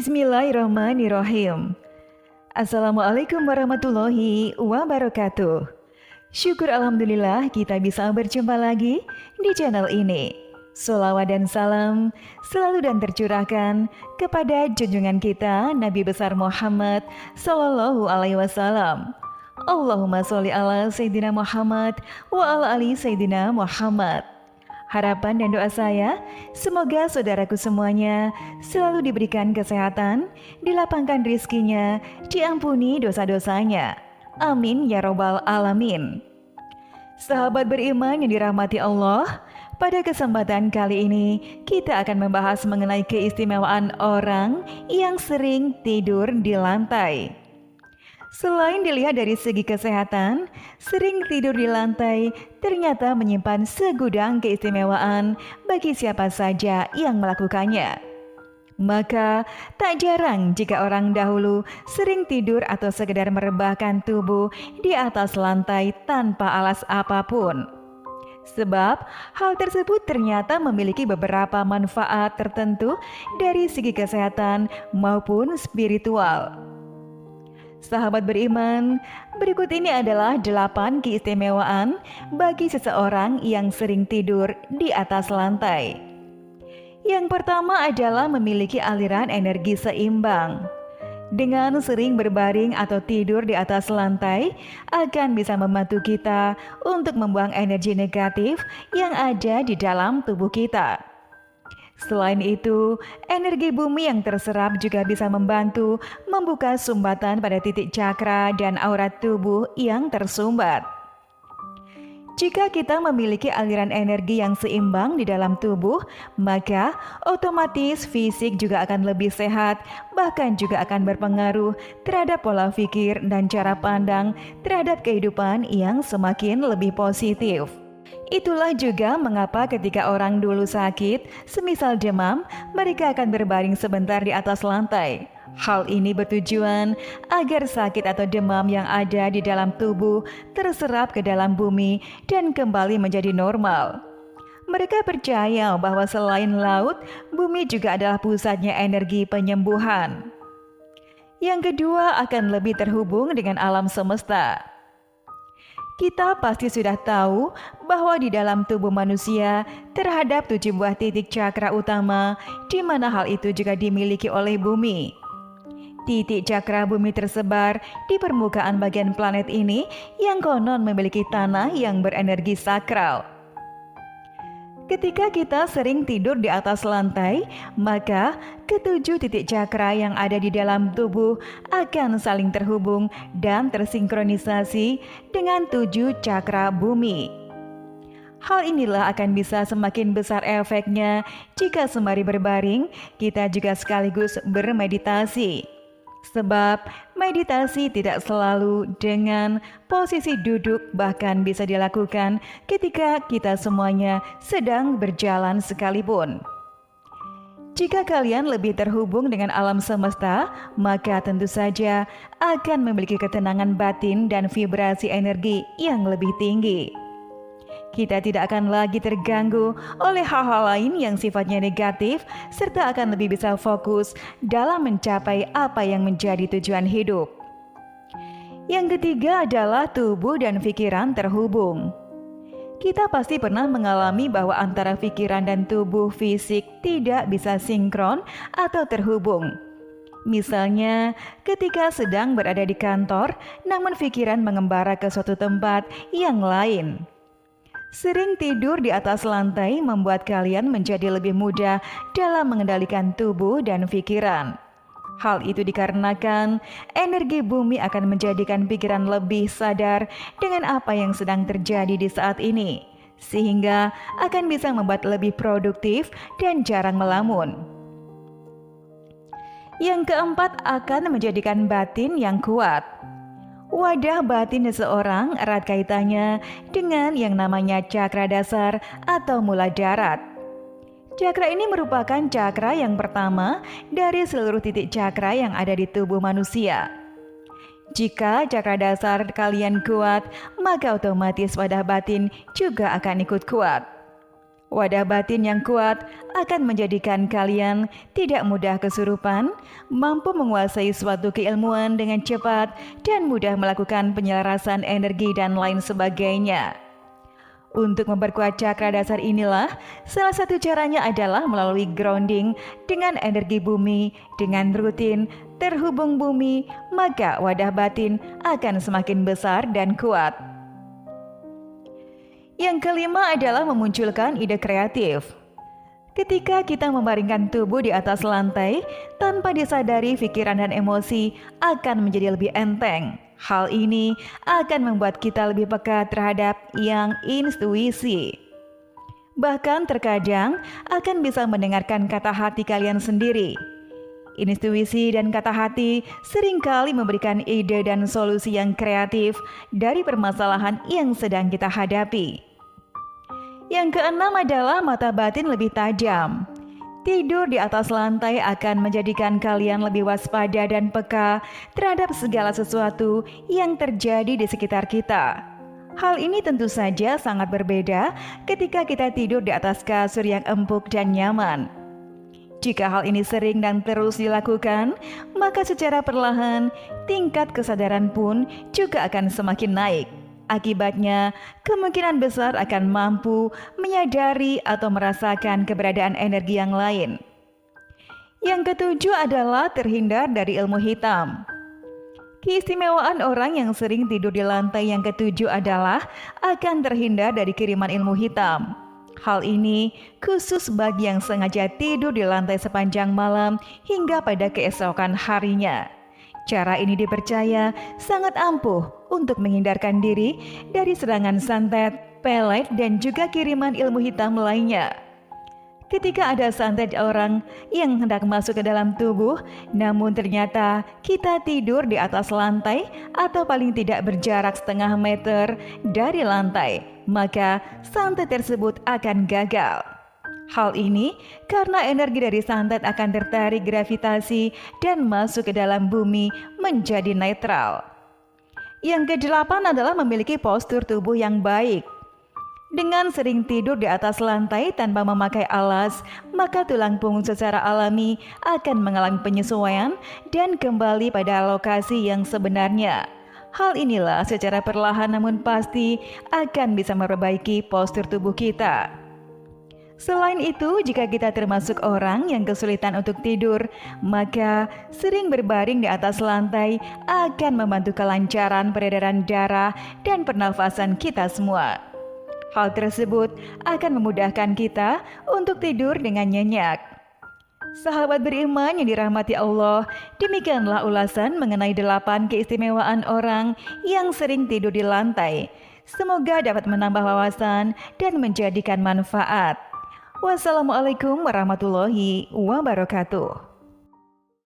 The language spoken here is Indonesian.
Bismillahirrahmanirrahim. Assalamualaikum warahmatullahi wabarakatuh. Syukur alhamdulillah kita bisa berjumpa lagi di channel ini. Sholawat dan salam selalu dan tercurahkan kepada junjungan kita Nabi besar Muhammad Sallallahu Alaihi Wasallam. Allahumma sholli ala Sayyidina Muhammad wa ala ali Sayyidina Muhammad. Harapan dan doa saya, semoga saudaraku semuanya selalu diberikan kesehatan, dilapangkan rizkinya, diampuni dosa-dosanya. Amin ya robbal alamin. Sahabat beriman yang dirahmati Allah, pada kesempatan kali ini kita akan membahas mengenai keistimewaan orang yang sering tidur di lantai. Selain dilihat dari segi kesehatan, sering tidur di lantai ternyata menyimpan segudang keistimewaan bagi siapa saja yang melakukannya. Maka tak jarang jika orang dahulu sering tidur atau sekedar merebahkan tubuh di atas lantai tanpa alas apapun. Sebab hal tersebut ternyata memiliki beberapa manfaat tertentu dari segi kesehatan maupun spiritual. Sahabat beriman, berikut ini adalah 8 keistimewaan bagi seseorang yang sering tidur di atas lantai. Yang pertama adalah memiliki aliran energi seimbang. Dengan sering berbaring atau tidur di atas lantai akan bisa membantu kita untuk membuang energi negatif yang ada di dalam tubuh kita. Selain itu, energi bumi yang terserap juga bisa membantu membuka sumbatan pada titik cakra dan aurat tubuh yang tersumbat. Jika kita memiliki aliran energi yang seimbang di dalam tubuh, maka otomatis fisik juga akan lebih sehat, bahkan juga akan berpengaruh terhadap pola pikir dan cara pandang terhadap kehidupan yang semakin lebih positif. Itulah juga mengapa ketika orang dulu sakit, semisal demam, mereka akan berbaring sebentar di atas lantai. Hal ini bertujuan agar sakit atau demam yang ada di dalam tubuh terserap ke dalam bumi dan kembali menjadi normal. Mereka percaya bahwa selain laut, bumi juga adalah pusatnya energi penyembuhan. Yang kedua akan lebih terhubung dengan alam semesta. Kita pasti sudah tahu bahwa di dalam tubuh manusia terhadap 7 buah titik cakra utama, di mana hal itu juga dimiliki oleh bumi. Titik cakra bumi tersebar di permukaan bagian planet ini yang konon memiliki tanah yang berenergi sakral. Ketika kita sering tidur di atas lantai, maka ke-7 titik cakra yang ada di dalam tubuh akan saling terhubung dan tersinkronisasi dengan 7 cakra bumi. Hal inilah akan bisa semakin besar efeknya jika sembari berbaring, kita juga sekaligus bermeditasi. Sebab meditasi tidak selalu dengan posisi duduk, bahkan bisa dilakukan ketika kita semuanya sedang berjalan sekalipun. Jika kalian lebih terhubung dengan alam semesta, maka tentu saja akan memiliki ketenangan batin dan vibrasi energi yang lebih tinggi. Kita tidak akan lagi terganggu oleh hal-hal lain yang sifatnya negatif, serta akan lebih bisa fokus dalam mencapai apa yang menjadi tujuan hidup. Yang ketiga adalah tubuh dan pikiran terhubung. Kita pasti pernah mengalami bahwa antara pikiran dan tubuh fisik tidak bisa sinkron atau terhubung. Misalnya, ketika sedang berada di kantor, namun pikiran mengembara ke suatu tempat yang lain. Sering tidur di atas lantai membuat kalian menjadi lebih mudah dalam mengendalikan tubuh dan pikiran. Hal itu dikarenakan energi bumi akan menjadikan pikiran lebih sadar dengan apa yang sedang terjadi di saat ini, sehingga akan bisa membuat lebih produktif dan jarang melamun. Yang keempat akan menjadikan batin yang kuat. Wadah batin seseorang erat kaitannya dengan yang namanya cakra dasar atau mula darat. Cakra ini merupakan cakra yang pertama dari seluruh titik cakra yang ada di tubuh manusia. Jika cakra dasar kalian kuat, maka otomatis wadah batin juga akan ikut kuat. Wadah batin yang kuat akan menjadikan kalian tidak mudah kesurupan, mampu menguasai suatu keilmuan dengan cepat, dan mudah melakukan penyelarasan energi dan lain sebagainya. Untuk memperkuat cakra dasar inilah, salah satu caranya adalah melalui grounding dengan energi bumi. Dengan rutin terhubung bumi, maka wadah batin akan semakin besar dan kuat. Yang kelima adalah memunculkan ide kreatif. Ketika kita membaringkan tubuh di atas lantai, tanpa disadari pikiran dan emosi akan menjadi lebih enteng. Hal ini akan membuat kita lebih peka terhadap yang intuisi. Bahkan terkadang akan bisa mendengarkan kata hati kalian sendiri. Intuisi dan kata hati seringkali memberikan ide dan solusi yang kreatif dari permasalahan yang sedang kita hadapi. Yang keenam adalah mata batin lebih tajam. Tidur di atas lantai akan menjadikan kalian lebih waspada dan peka terhadap segala sesuatu yang terjadi di sekitar kita. Hal ini tentu saja sangat berbeda ketika kita tidur di atas kasur yang empuk dan nyaman. Jika hal ini sering dan terus dilakukan, maka secara perlahan tingkat kesadaran pun juga akan semakin naik. Akibatnya, kemungkinan besar akan mampu menyadari atau merasakan keberadaan energi yang lain. Yang ketujuh adalah terhindar dari ilmu hitam. Keistimewaan orang yang sering tidur di lantai yang ketujuh adalah akan terhindar dari kiriman ilmu hitam. Hal ini khusus bagi yang sengaja tidur di lantai sepanjang malam hingga pada keesokan harinya. Cara ini dipercaya sangat ampuh untuk menghindarkan diri dari serangan santet, pelet, dan juga kiriman ilmu hitam lainnya. Ketika ada santet orang yang hendak masuk ke dalam tubuh, namun ternyata kita tidur di atas lantai atau paling tidak berjarak setengah meter dari lantai, maka santet tersebut akan gagal. Hal ini karena energi dari santet akan tertarik gravitasi dan masuk ke dalam bumi menjadi netral. Yang kedelapan adalah memiliki postur tubuh yang baik. Dengan sering tidur di atas lantai tanpa memakai alas, maka tulang punggung secara alami akan mengalami penyesuaian dan kembali pada lokasi yang sebenarnya. Hal inilah secara perlahan namun pasti akan bisa memperbaiki postur tubuh kita. Selain itu, jika kita termasuk orang yang kesulitan untuk tidur, maka sering berbaring di atas lantai akan membantu kelancaran peredaran darah dan pernafasan kita semua. Hal tersebut akan memudahkan kita untuk tidur dengan nyenyak. Sahabat beriman yang dirahmati Allah, demikianlah ulasan mengenai 8 keistimewaan orang yang sering tidur di lantai. Semoga dapat menambah wawasan dan menjadikan manfaat. Wassalamualaikum warahmatullahi wabarakatuh.